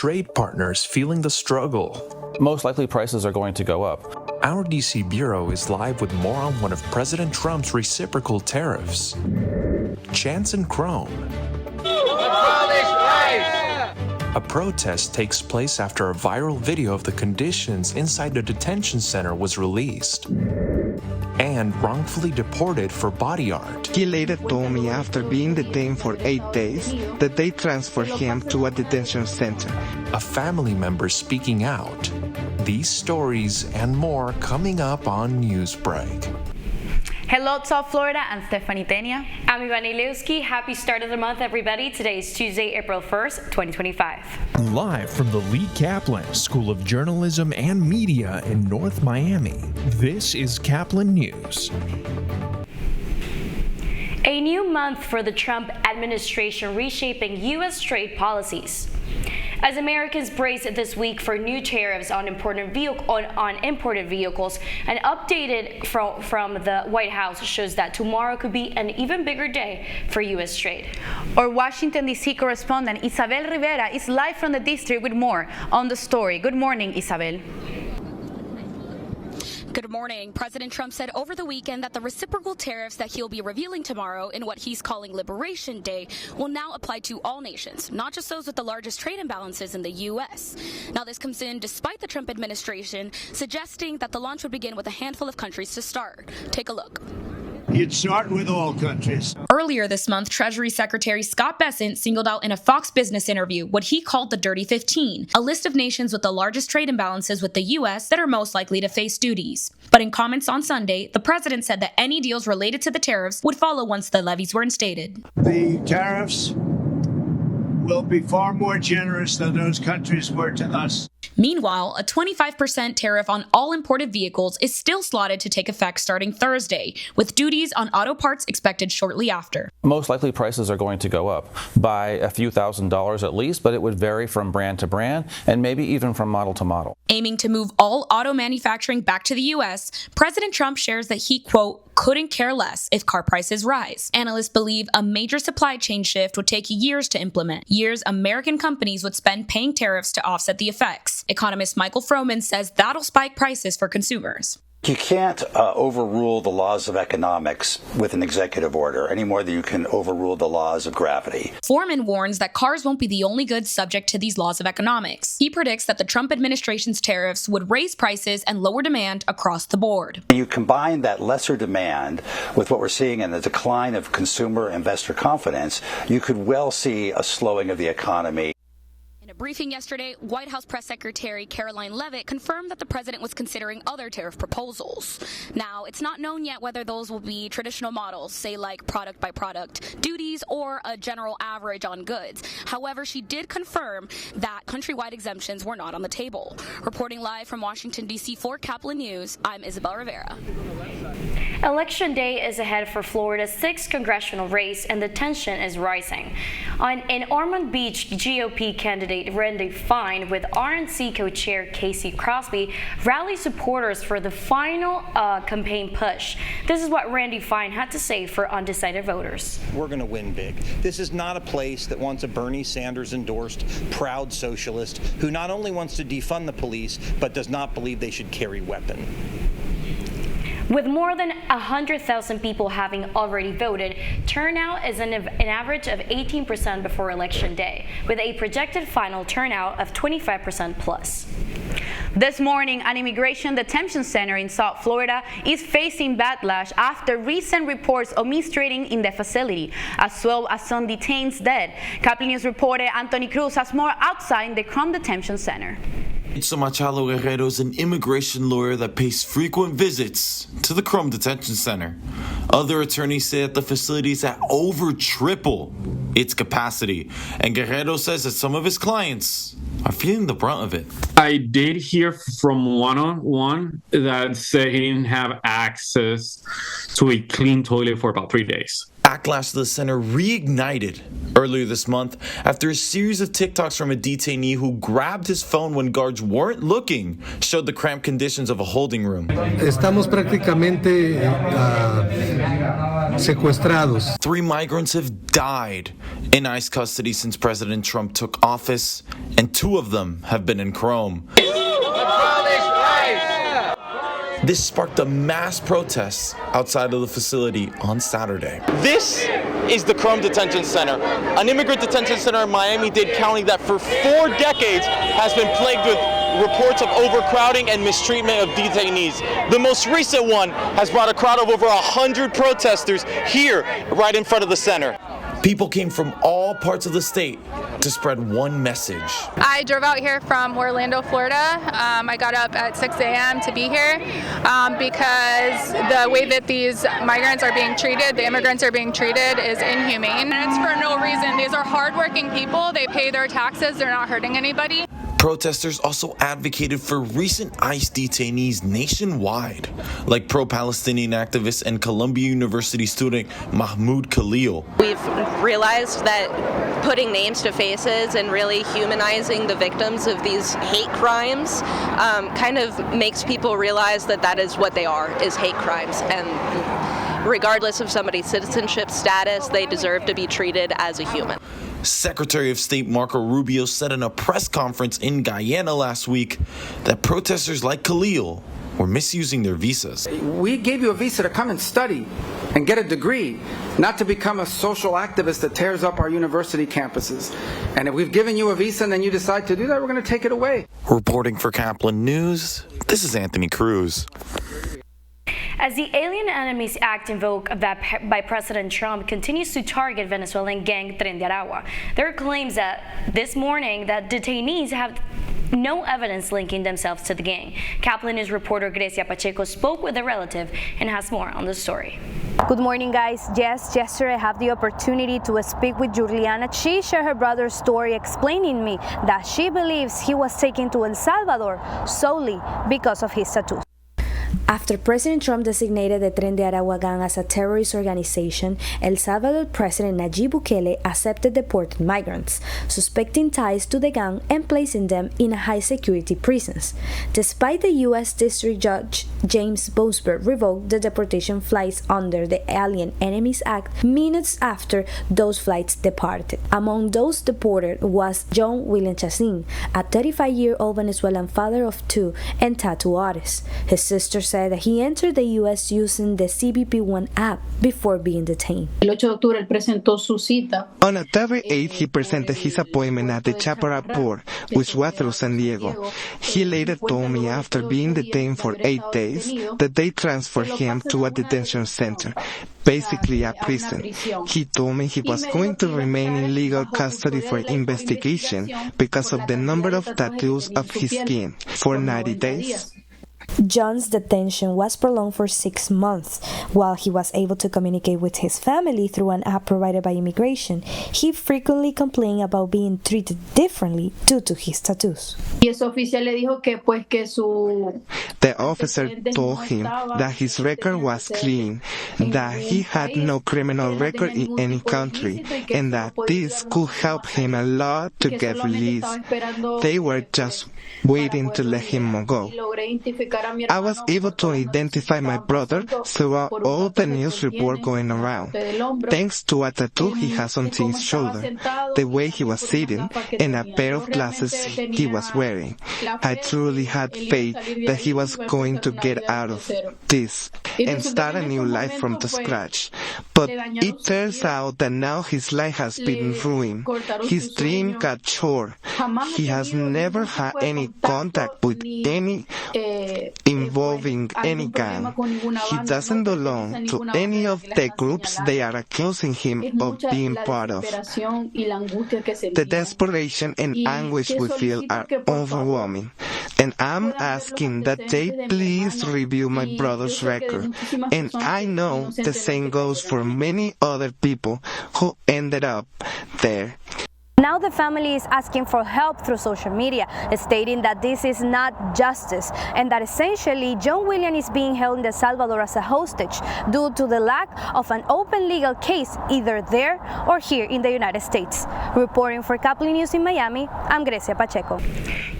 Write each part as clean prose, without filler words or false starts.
trade partners feeling the struggle. Most likely prices are going to go up. Our DC Bureau is live with more on one of President Trump's reciprocal tariffs. Chance and Chrome. A protest takes place after a viral video of the conditions inside the detention center was released. And wrongfully deported for body art. He later told me after being detained for 8 days that they transferred him to a detention center. A family member speaking out. These stories and more coming up on Newsbreak. Hello, South Florida. I'm Stephanie Tenia. I'm Ivani Lewski. Happy start of the month, everybody. Today is Tuesday, April 1st, 2025. Live from the Lee Caplin School of Journalism and Media in North Miami, this is Caplin News. A new month for the Trump administration reshaping U.S. trade policies. As Americans brace this week for new tariffs on imported vehicles, an updated from the White House shows that tomorrow could be an even bigger day for U.S. trade. Our Washington, D.C. correspondent Isabel Rivera is live from the district with more on the story. Good morning, Isabel. Good morning. President Trump said over the weekend that the reciprocal tariffs that he'll be revealing tomorrow in what he's calling Liberation Day will now apply to all nations, not just those with the largest trade imbalances in the U.S. Now, this comes in despite the Trump administration suggesting that the launch would begin with a handful of countries to start. Take a look. You'd start with all countries. Earlier this month, Treasury Secretary Scott Bessent singled out in a Fox Business interview what he called the Dirty 15, a list of nations with the largest trade imbalances with the U.S. that are most likely to face duties. But in comments on Sunday, the president said that any deals related to the tariffs would follow once the levies were instated. The tariffs will be far more generous than those countries were to us. Meanwhile, a 25% tariff on all imported vehicles is still slotted to take effect starting Thursday, with duties on auto parts expected shortly after. Most likely prices are going to go up by a few $1,000s at least, but it would vary from brand to brand and maybe even from model to model. Aiming to move all auto manufacturing back to the U.S., President Trump shares that he, quote, couldn't care less if car prices rise. Analysts believe a major supply chain shift would take years to implement, years American companies would spend paying tariffs to offset the effects. Economist Michael Froman says that'll spike prices for consumers. You can't overrule the laws of economics with an executive order any more than you can overrule the laws of gravity. Foreman warns that cars won't be the only goods subject to these laws of economics. He predicts that the Trump administration's tariffs would raise prices and lower demand across the board. You combine that lesser demand with what we're seeing in the decline of consumer investor confidence, you could well see a slowing of the economy. In a briefing yesterday, White House Press Secretary Caroline Leavitt confirmed that the president was considering other tariff proposals. Now, it's not known yet whether those will be traditional models, say like product by product duties or a general average on goods. However, she did confirm that countrywide exemptions were not on the table. Reporting live from Washington, D.C. for Caplin News, I'm Isabel Rivera. Election day is ahead for Florida's 6th congressional race, and the tension is rising. In Ormond Beach, GOP candidate Randy Fine with RNC co-chair Casey Crosby rallied supporters for the final campaign push. This is what Randy Fine had to say for undecided voters. We're going to win big. This is not a place that wants a Bernie Sanders-endorsed proud socialist who not only wants to defund the police, but does not believe they should carry weapons. With more than 100,000 people having already voted, turnout is an average of 18% before Election Day, with a projected final turnout of 25% plus. This morning, an immigration detention center in South Florida is facing backlash after recent reports of mistreating in the facility, as well as some detainees dead. Caplin News reporter Anthony Cruz has more outside the Crum Detention Center. Machado Guerrero is an immigration lawyer that pays frequent visits to the Crum Detention Center. Other attorneys say that the facility is at over triple its capacity, and Guerrero says that some of his clients are feeling the brunt of it. I did hear from one-on-one that said he didn't have access to a clean toilet for about 3 days. backlash to the center reignited earlier this month after a series of TikToks from a detainee who grabbed his phone when guards weren't looking showed the cramped conditions of a holding room. Estamos prácticamente secuestrados. 3 migrants have died in ICE custody since President Trump took office, and 2 of them have been in Chrome. This sparked a mass protest outside of the facility on Saturday. This is the Chrome Detention Center, an immigrant detention center in Miami-Dade County that for 4 decades has been plagued with reports of overcrowding and mistreatment of detainees. The most recent one has brought a crowd of over 100 protesters here right in front of the center. People came from all parts of the state to spread one message. I drove out here from Orlando, Florida. I got up at 6 a.m. to be here because the way that these migrants are being treated, the immigrants are being treated, is inhumane. And it's for no reason. These are hardworking people. They pay their taxes. They're not hurting anybody. Protesters also advocated for recent ICE detainees nationwide, like pro-Palestinian activist and Columbia University student Mahmoud Khalil. We've realized that putting names to faces and really humanizing the victims of these hate crimes kind of makes people realize that that is what they are, is hate crimes. And regardless of somebody's citizenship status, they deserve to be treated as a human. Secretary of State Marco Rubio said in a press conference in Guyana last week that protesters like Khalil were misusing their visas. We gave you a visa to come and study and get a degree, not to become a social activist that tears up our university campuses. And if we've given you a visa and then you decide to do that, we're going to take it away. Reporting for Caplin News, this is Anthony Cruz. As the Alien Enemies Act invoked by President Trump continues to target Venezuelan gang Tren de Aragua, there are claims that this morning that detainees have no evidence linking themselves to the gang. Caplin News reporter Grecia Pacheco spoke with a relative and has more on the story. Good morning, guys. Yes, yesterday I had the opportunity to speak with Juliana. She shared her brother's story, explaining me that she believes he was taken to El Salvador solely because of his tattoos. After President Trump designated the Tren de Aragua gang as a terrorist organization, El Salvador President Nayib Bukele accepted deported migrants, suspecting ties to the gang and placing them in high-security prisons. Despite the U.S. District Judge James Boasberg revoked the deportation flights under the Alien Enemies Act minutes after those flights departed. Among those deported was John William Chacin, a 35-year-old Venezuelan father of 2 and tattoo artist. His sister said that he entered the U.S. using the CBP-1 app before being detained. On October 8th, he presented his appointment at the Chaparral Port, which was through San Diego. He later told me after being detained for 8 days that they transferred him to a detention center, basically a prison. He told me he was going to remain in legal custody for investigation because of the number of tattoos of his skin for 90 days. John's detention was prolonged for 6 months. While he was able to communicate with his family through an app provided by immigration, he frequently complained about being treated differently due to his tattoos. The officer told him that his record was clean, that he had no criminal record in any country, and that this could help him a lot to get released. They were just waiting to let him go. I was able to identify my brother throughout all the news report going around, thanks to a tattoo he has on his shoulder, the way he was sitting, and a pair of glasses he was wearing. I truly had faith that he was going to get out of this and start a new life from the scratch. But it turns out that now his life has been ruined. His dream got short. He has never had any contact with any involving any gang. He doesn't belong to any of the groups they are accusing him of being part of. The desperation and anguish we feel are overwhelming, and I'm asking that they please review my brother's record. And I know the same goes for many other people who ended up there. Now the family is asking for help through social media, stating that this is not justice and that essentially John William is being held in El Salvador as a hostage due to the lack of an open legal case either there or here in the United States. Reporting for Caplin News in Miami, I'm Grecia Pacheco.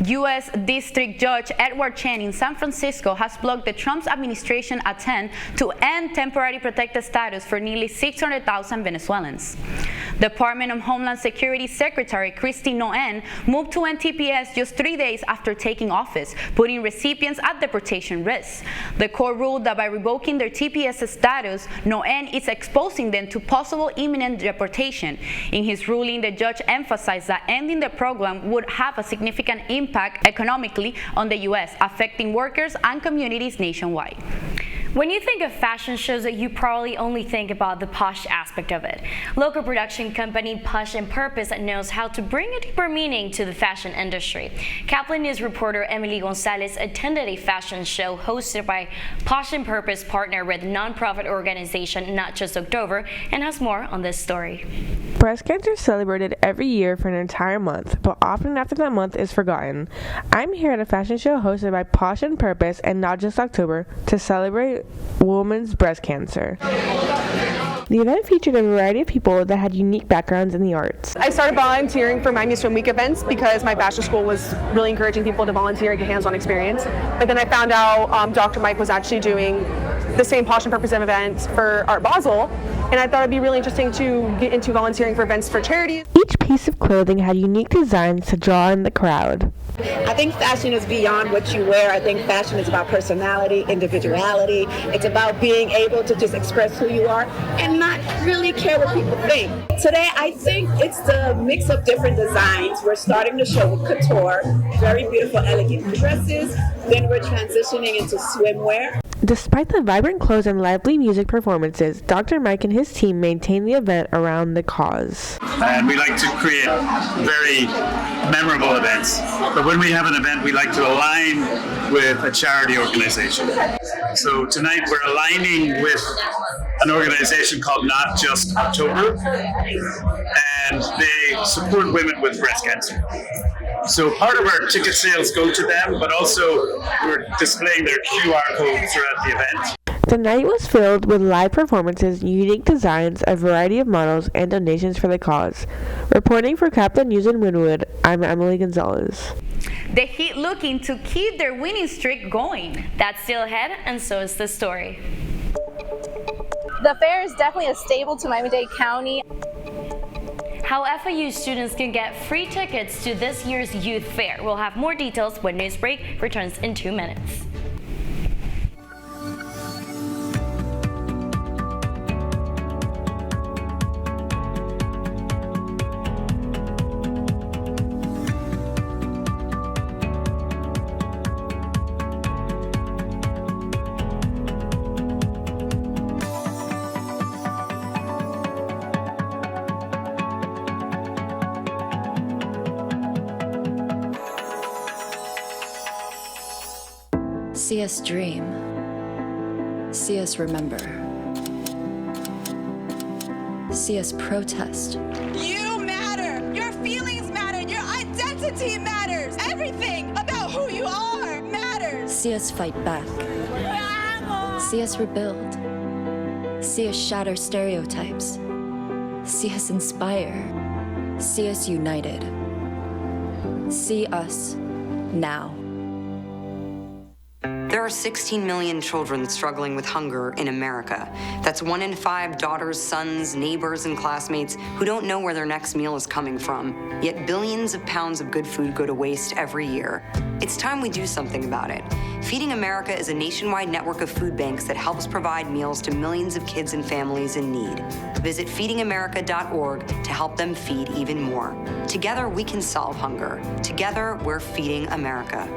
U.S. District Judge Edward Chen in San Francisco has blocked the Trump administration attempt to end temporary protected status for nearly 600,000 Venezuelans. Department of Homeland Security Secretary Kristi Noem moved to end TPS just 3 days after taking office, putting recipients at deportation risk. The court ruled that by revoking their TPS status, Noem is exposing them to possible imminent deportation. In his ruling, the judge emphasized that ending the program would have a significant impact economically on the U.S., affecting workers and communities nationwide. When you think of fashion shows, you probably only think about the posh aspect of it. Local production company Push and Purpose knows how to bring a deeper meaning to the fashion industry. Caplin News reporter Emily Gonzalez attended a fashion show hosted by Push and Purpose, partner with nonprofit organization Not Just October, and has more on this story. Breast cancer is celebrated every year for an entire month, but often after that month is forgotten. I'm here at a fashion show hosted by Push and Purpose and Not Just October to celebrate women's breast cancer. The event featured a variety of people that had unique backgrounds in the arts. I started volunteering for My Muse Swim Week events because my fashion school was really encouraging people to volunteer and get hands-on experience. But then I found out Dr. Mike was actually doing the same Push and Purpose event for Art Basel, and I thought it'd be really interesting to get into volunteering for events for charities. Each piece of clothing had unique designs to draw in the crowd. I think fashion is beyond what you wear. I think fashion is about personality, individuality. It's about being able to just express who you are and not really care what people think. Today, I think it's the mix of different designs. We're starting the show with couture, very beautiful, elegant dresses. Then we're transitioning into swimwear. Despite the vibrant clothes and lively music performances, Dr. Mike and his team maintain the event around the cause. And we like to create very memorable events. But when we have an event, we like to align with a charity organization. So tonight we're aligning with an organization called Not Just October, and they support women with breast cancer. So part of our ticket sales go to them, but also we're displaying their QR code throughout the event. The night was filled with live performances, unique designs, a variety of models, and donations for the cause. Reporting for Caplin News in Wynwood, I'm Emily Gonzalez. The Heat looking to keep their winning streak going. That's still ahead, and so is the story. The fair is definitely a staple to Miami-Dade County. How FIU students can get free tickets to this year's youth fair. We'll have more details when Newsbreak returns in 2 minutes. See us dream. See us remember. See us protest. You matter. Your feelings matter. Your identity matters. Everything about who you are matters. See us fight back. See us rebuild. See us shatter stereotypes. See us inspire. See us united. See us now. There are 16 million children struggling with hunger in America. That's 1 in 5 daughters, sons, neighbors, and classmates who don't know where their next meal is coming from. Yet billions of pounds of good food go to waste every year. It's time we do something about it. Feeding America is a nationwide network of food banks that helps provide meals to millions of kids and families in need. Visit feedingamerica.org to help them feed even more. Together, we can solve hunger. Together, we're feeding America.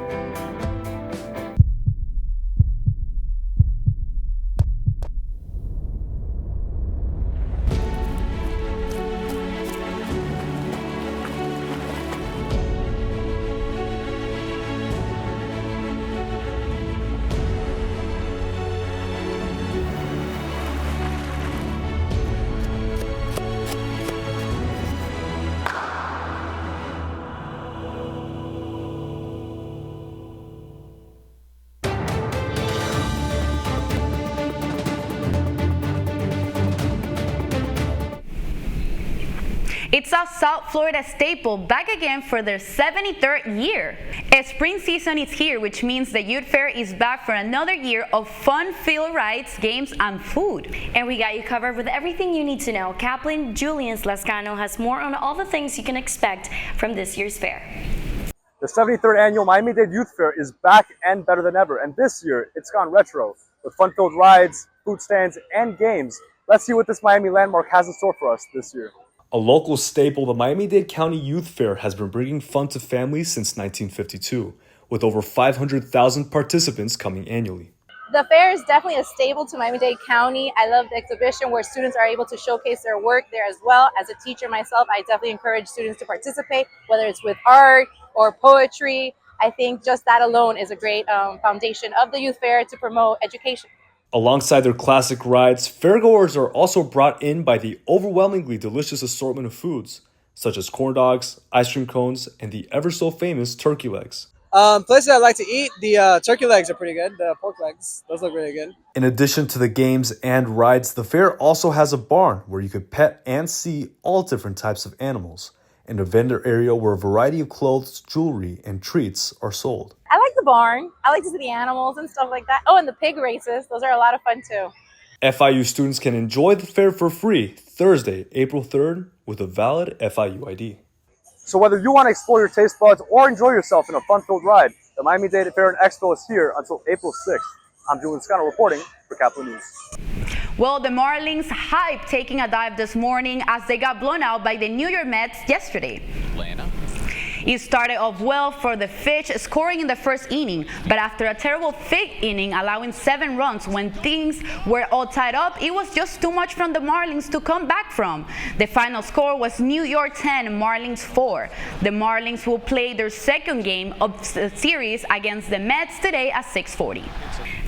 It's a South Florida staple back again for their 73rd year. Spring season is here, which means the Youth Fair is back for another year of fun-filled rides, games, and food. And we got you covered with everything you need to know. Caplin Julian Lascano has more on all the things you can expect from this year's fair. The 73rd annual Miami-Dade Youth Fair is back and better than ever, and this year it's gone retro with fun-filled rides, food stands, and games. Let's see what this Miami landmark has in store for us this year. A local staple, the Miami-Dade County Youth Fair has been bringing fun to families since 1952, with over 500,000 participants coming annually. The fair is definitely a staple to Miami-Dade County. I love the exhibition where students are able to showcase their work there as well. As a teacher myself, I definitely encourage students to participate, whether it's with art or poetry. I think just that alone is a great foundation of the youth fair to promote education. Alongside their classic rides, fairgoers are also brought in by the overwhelmingly delicious assortment of foods, such as corn dogs, ice cream cones, and the ever so famous turkey legs. Places I like to eat, the turkey legs are pretty good. The pork legs, those look really good. In addition to the games and rides, the fair also has a barn where you could pet and see all different types of animals, and a vendor area where a variety of clothes, jewelry, and treats are sold. I like the barn. I like to see the animals and stuff like that. Oh, and the pig races. Those are a lot of fun too. FIU students can enjoy the fair for free Thursday, April 3rd with a valid FIU ID. So whether you want to explore your taste buds or enjoy yourself in a fun-filled ride, the Miami-Dade Fair and Expo is here until April 6th. I'm Julian Lascano reporting for Caplin News. Well, the Marlins hype taking a dive this morning as they got blown out by the New York Mets yesterday. It started off well for the Fish, scoring in the first inning, but after a terrible fifth inning, allowing 7 runs when things were all tied up, it was just too much from the Marlins to come back from. The final score was New York 10, Marlins 4. The Marlins will play their second game of the series against the Mets today at 6:40.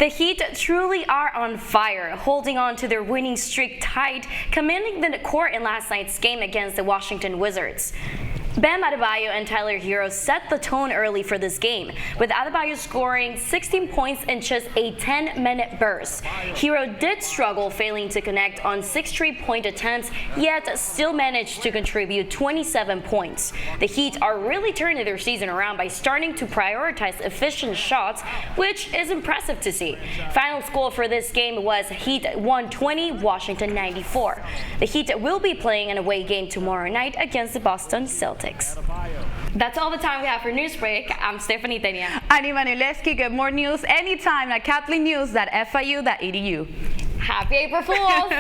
The Heat truly are on fire, holding on to their winning streak tight, commanding the court in last night's game against the Washington Wizards. Bam Adebayo and Tyler Hero set the tone early for this game, with Adebayo scoring 16 points in just a 10-minute burst. Hero did struggle, failing to connect on 6 3-point attempts, yet still managed to contribute 27 points. The Heat are really turning their season around by starting to prioritize efficient shots, which is impressive to see. Final score for this game was Heat 120, Washington 94. The Heat will be playing an away game tomorrow night against the Boston Celtics. That's all the time we have for Newsbreak. I'm Stephanie Tenia. I'm Ivanuleski. Get more news anytime at caplinnews.fiu.edu. Happy April Fools!